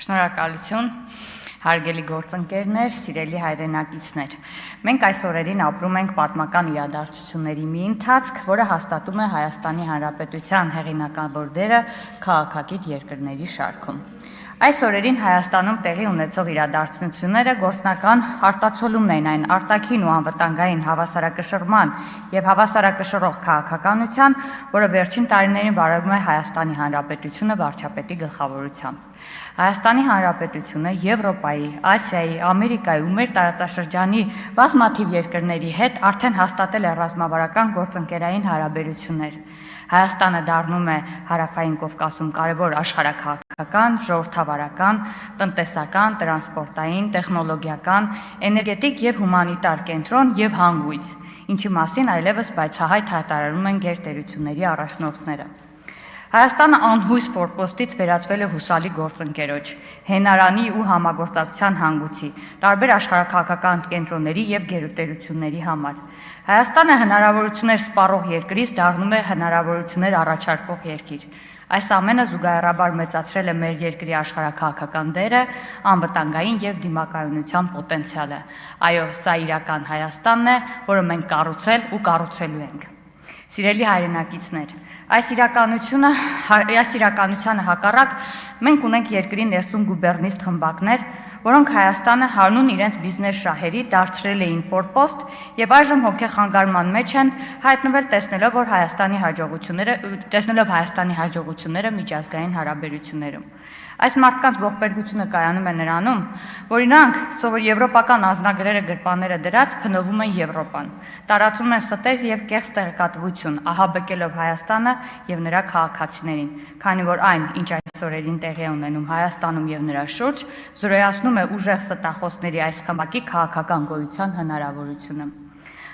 Շնորհակալություն, հարգելի գործընկերներ, սիրելի հայրենակիցներ։ Մենք այս օրերին ապրում ենք պատմական իրադարձությունների մի ընթացք, որը հաստատում է Հայաստանի Հանրապետության հեղինակավոր դերը քաղաքակիր երկրների շարքում։ Այս օրերին Հայաստանում տեղի ունեցող իրադարձությունները գործնական արտացոլումն են այն արտաքին ու անվտանգային հավասարակշռման եւ հավասարակշռող քաղաքականության, որը վերջին տարիներին վարվում է Հայաստանի Հանրապետությունը վարչապետի գլխավորությամբ։ Հայաստանի Հանրապետությունը Եվրոպայի, Ասիայի, Ամերիկայի ու մեր տարածաշրջանի բազմաթիվ երկրների հետ արդեն հաստատել է ռազմավարական գործընկերային հարաբերություններ։ Հայաստանը դառնում է Հարավային Կովկասում կարևոր աշխարհաքաղաքական, ժողովրդավարական, տնտեսական, տրանսպորտային, տեխնոլոգիական, էներգետիկ եւ հումանիտար կենտրոն եւ հանգույց, ինչի մասին այլևս բացահայտ հայտարարում են գերտերությունների առաջնորդները։ Հայաստանը անհույս ֆորպոստից վերածվել է հուսալի գործընկերոջ, հենարանի ու համագործակցության հանգույցի, տարբեր աշխարհաքաղաքական կենտրոնների եւ գերտերությունների համար։ Հայաստանը հնարավորություններ սպառող երկրից դառնում է հնարավորություններ առաջարկող երկիր։ Այս ամենը զուգահեռաբար մեծացրել է մեր երկրի աշխարհաքաղաքական դերը, անվտանգային եւ դիմակայունության պոտենցիալը։ Այո, սա իրական Հայաստանն է, որը մենք կառուցել ու կառուցելու ենք։ Սիրելի հայրենակիցներ, այս իրականությանը հակառակ մենք ունենք երկրի ներսում գուբերնիստ խմբակներ, որոնք Հայաստանը հանուն իրենց բիզնես շահերի դարձրել էին ֆորպոստ եւ այժմ հոգեխանգարման մեջ են հայտնվել տեսնելով Հայաստանի հաջողությունները միջազգային հարաբերություններում։ Այս մարդկանց ողբերգությունը կայանում է նրանում, որ իրանք եվրոպական անձնագրերը գրպանները դրած փնովում են Եվրոպան, տարածում են ստեր եւ կեղծ տեղեկատվություն, ահաբեկելով Հայաստանը եւ նրա քաղաքացիներին, քանի որ այն, ինչ այս օրերին տեղի է ունենում Հայաստանում եւ նրա շուրջ, զրոյացնում է ուժեղ ստախոսների այս խմբակի քաղաքական գոյության հնարավորությունը։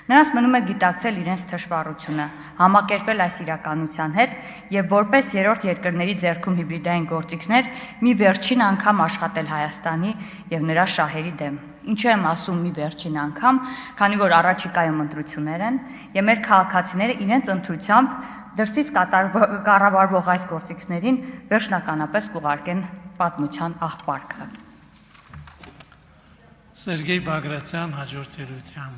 Նրանց մնում է գիտակցել իրենց թշվառությունը, համակերպել այս իրականության հետ եւ որպես երրորդ երկրների ձեռքում հիբրիդային գործիքներ մի վերջին անգամ աշխատել Հայաստանի եւ նրա շահերի դեմ։ Ինչու եմ ասում մի վերջին անգամ, քանի որ առաջիկայում ընտրություններ են եւ մեր քաղաքացիները իրենց ընտրությամբ դրսից կառավարվող այս գործիքներին վերջնականապես կուղարկեն պատմության աղբարկը։ Սերգեյ Բագրատյան, հաջորդ երևույթ